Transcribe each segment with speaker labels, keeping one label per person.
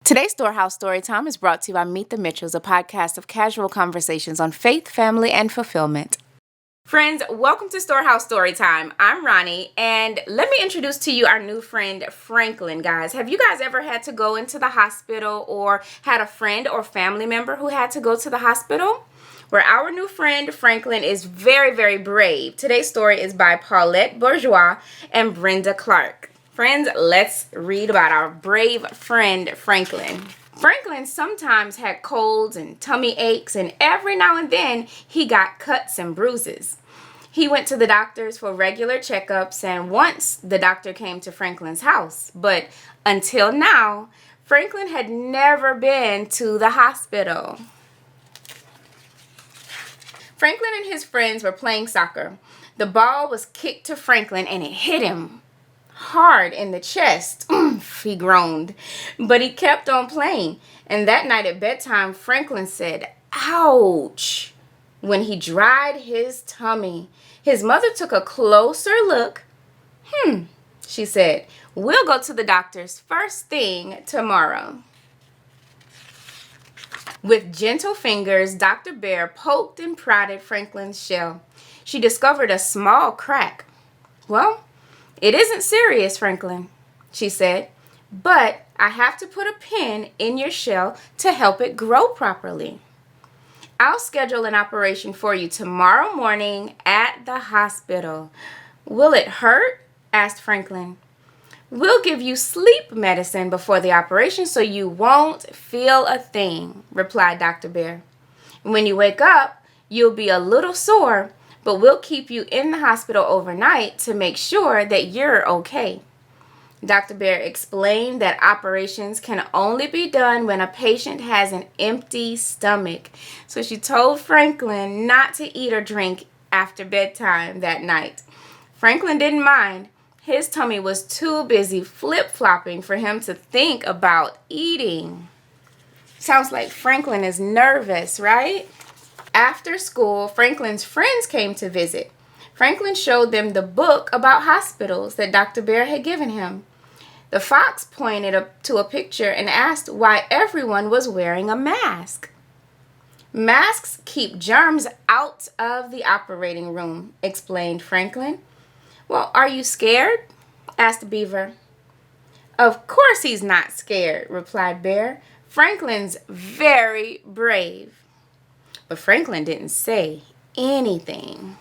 Speaker 1: Today's Storehouse Storytime is brought to you by Meet the Mitchells, a podcast of casual conversations on faith, family, and fulfillment. Friends, welcome to Storehouse Storytime. I'm Ronnie, and let me introduce to you our new friend, Franklin, guys. Have you guys ever had to go into the hospital or had a friend or family member who had to go to the hospital? Well, our new friend, Franklin, is very, very brave. Today's story is by Paulette Bourgeois and Brenda Clark. Friends, let's read about our brave friend, Franklin. Franklin sometimes had colds and tummy aches, and every now and then he got cuts and bruises. He went to the doctors for regular checkups, and once the doctor came to Franklin's house. But until now, Franklin had never been to the hospital. Franklin and his friends were playing soccer. The ball was kicked to Franklin, and it hit him hard in the chest. He groaned, but he kept on playing. And that night at bedtime, Franklin said, "Ouch," when he dried his tummy. His mother took a closer look. She said, "We'll go to the doctor's first thing tomorrow." With gentle fingers, Dr. Bear poked and prodded Franklin's shell. She discovered a small crack. "Well, it isn't serious, Franklin," she said, "but I have to put a pin in your shell to help it grow properly. I'll schedule an operation for you tomorrow morning at the hospital." "Will it hurt?" asked Franklin. "We'll give you sleep medicine before the operation so you won't feel a thing," replied Dr. Bear. "When you wake up, you'll be a little sore, but we'll keep you in the hospital overnight to make sure that you're okay." Dr. Bear explained that operations can only be done when a patient has an empty stomach. So she told Franklin not to eat or drink after bedtime that night. Franklin didn't mind. His tummy was too busy flip-flopping for him to think about eating. Sounds like Franklin is nervous, right? After school, Franklin's friends came to visit. Franklin showed them the book about hospitals that Dr. Bear had given him. The fox pointed up to a picture and asked why everyone was wearing a mask. "Masks keep germs out of the operating room," explained Franklin. "Well, are you scared?" asked Beaver. "Of course he's not scared," replied Bear. "Franklin's very brave." But Franklin didn't say anything.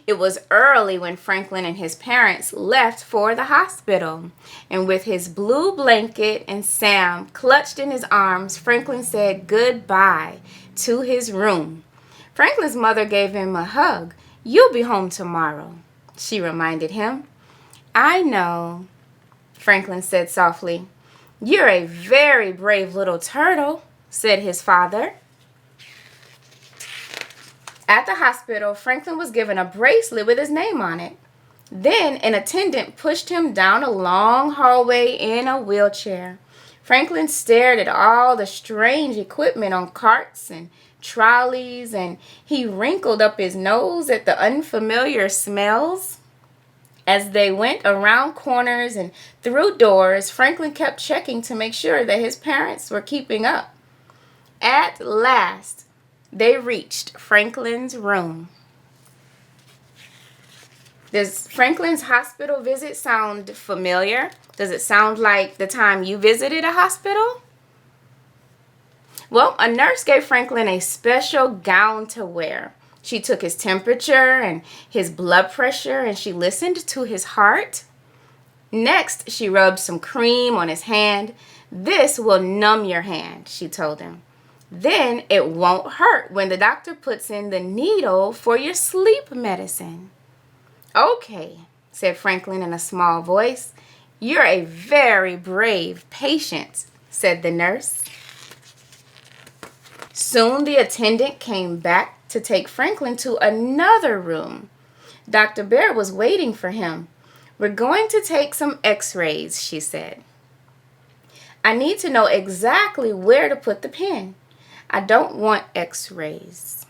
Speaker 1: It was early when Franklin and his parents left for the hospital. And with his blue blanket and Sam clutched in his arms, Franklin said goodbye to his room. Franklin's mother gave him a hug. "You'll be home tomorrow," she reminded him. "I know," Franklin said softly. "You're a very brave little turtle," said his father. At the hospital, Franklin was given a bracelet with his name on it. Then an attendant pushed him down a long hallway in a wheelchair. Franklin stared at all the strange equipment on carts and trolleys, and he wrinkled up his nose at the unfamiliar smells. As they went around corners and through doors, Franklin kept checking to make sure that his parents were keeping up. At last, they reached Franklin's room. Does Franklin's hospital visit sound familiar? Does it sound like the time you visited a hospital? Well, a nurse gave Franklin a special gown to wear. She took his temperature and his blood pressure, and she listened to his heart. Next, she rubbed some cream on his hand. "This will numb your hand," she told him. "Then it won't hurt when the doctor puts in the needle for your sleep medicine." "Okay," said Franklin in a small voice. "You're a very brave patient," said the nurse. Soon the attendant came back to take Franklin to another room. Dr. Bear was waiting for him. "We're going to take some x-rays," she said. "I need to know exactly where to put the pin." "I don't want x-rays,"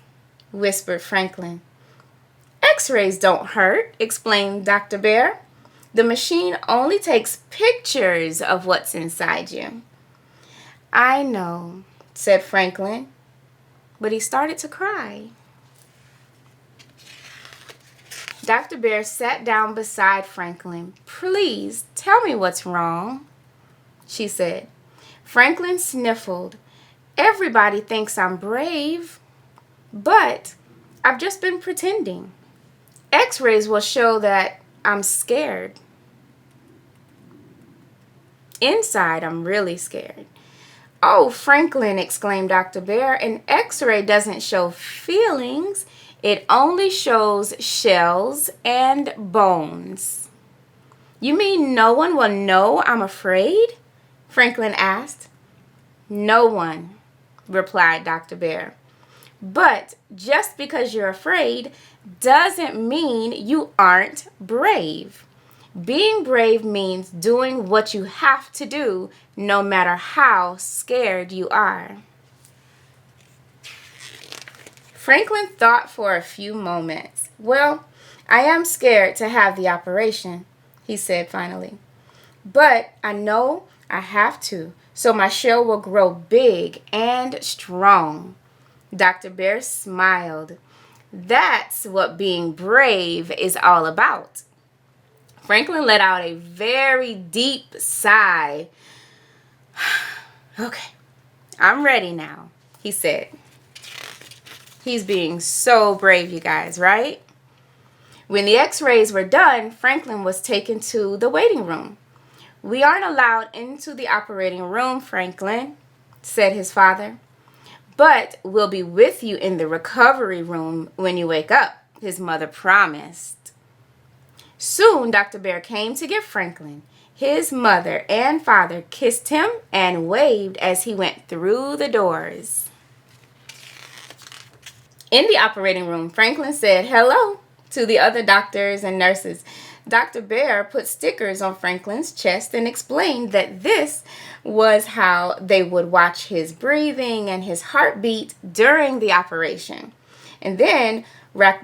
Speaker 1: whispered Franklin. "X-rays don't hurt," explained Dr. Bear. The machine only takes pictures of what's inside you. I know, said Franklin, but he started to cry. Dr. Bear sat down beside Franklin. Please tell me what's wrong, she said. Franklin sniffled. Everybody thinks I'm brave, but I've just been pretending. X-rays will show that I'm scared. Inside, I'm really scared. Oh, Franklin, exclaimed Dr. Bear, an X-ray doesn't show feelings. It only shows shells and bones. You mean no one will know I'm afraid? Franklin asked. No one, replied Dr. Bear. But just because you're afraid doesn't mean you aren't brave. Being brave means doing what you have to do, no matter how scared you are. Franklin thought for a few moments. Well, I am scared to have the operation, he said finally. But I know I have to, so my shell will grow big and strong. Dr. Bear smiled. That's what being brave is all about. Franklin let out a very deep sigh. Okay, I'm ready now, he said. He's being so brave, you guys, right? When the x-rays were done, Franklin was taken to the waiting room. We aren't allowed into the operating room, Franklin, said his father. But we'll be with you in the recovery room when you wake up, his mother promised. Soon, Dr. Bear came to get Franklin. His mother and father kissed him and waved as he went through the doors. In the operating room, Franklin said hello to the other doctors and nurses. Dr. Bear put stickers on Franklin's chest and explained that this was how they would watch his breathing and his heartbeat during the operation. And then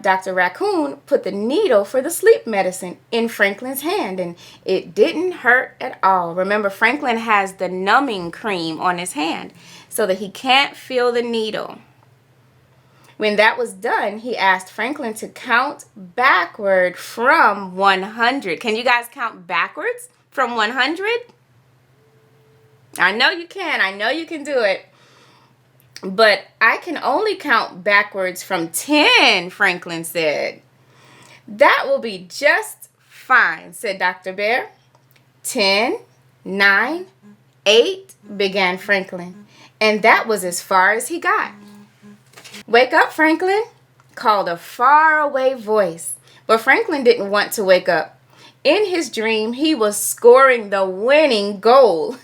Speaker 1: Dr. Raccoon put the needle for the sleep medicine in Franklin's hand, and it didn't hurt at all. Remember, Franklin has the numbing cream on his hand so that he can't feel the needle. When that was done, he asked Franklin to count backward from 100. Can you guys count backwards from 100? I know you can. I know you can do it. But I can only count backwards from 10, Franklin said. That will be just fine, said Dr. Bear. 10, 9, 8, began Franklin. And that was as far as he got. Wake up, Franklin, called a faraway voice. But Franklin didn't want to wake up. In his dream, he was scoring the winning goal.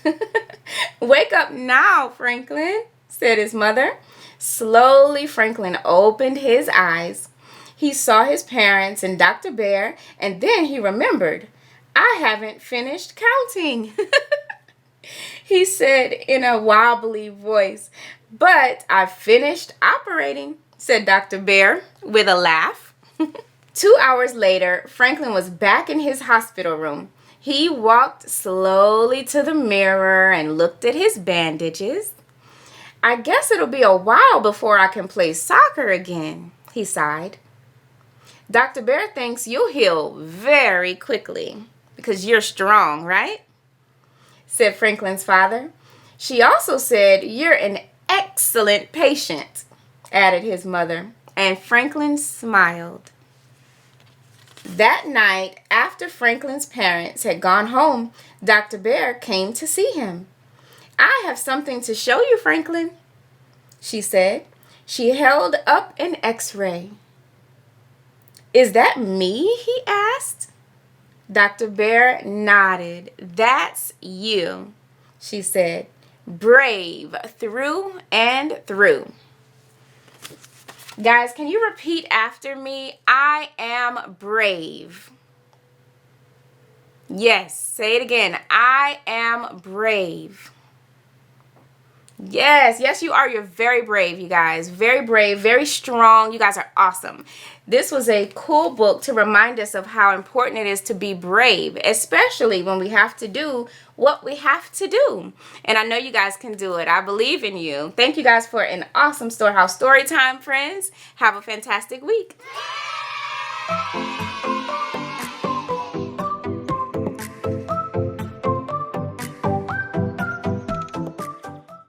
Speaker 1: Wake up now, Franklin, said his mother. Slowly, Franklin opened his eyes. He saw his parents and Dr. Bear, and then he remembered, I haven't finished counting. He said in a wobbly voice. But I finished operating, said Dr. Bear with a laugh. 2 hours later, Franklin was back in his hospital room. He walked slowly to the mirror and looked at his bandages. I guess it'll be a while before I can play soccer again, he sighed. Dr. Bear thinks you'll heal very quickly because you're strong, right? Said Franklin's father. She also said you're an excellent patient, added his mother, and Franklin smiled. That night, after Franklin's parents had gone home, Dr. Bear came to see him. I have something to show you, Franklin, she said. She held up an x-ray. Is that me? He asked. Dr. Bear nodded. That's you, she said. Brave through and through. Guys, can you repeat after me? I am brave. Yes, say it again. I am brave. Yes, you are. You're very brave, you guys. Very brave, very strong. You guys are awesome. This was a cool book to remind us of how important it is to be brave, especially when we have to do what we have to do. And I know you guys can do it. I believe in you. Thank you guys for an awesome Storehouse story time, friends. Have a fantastic week.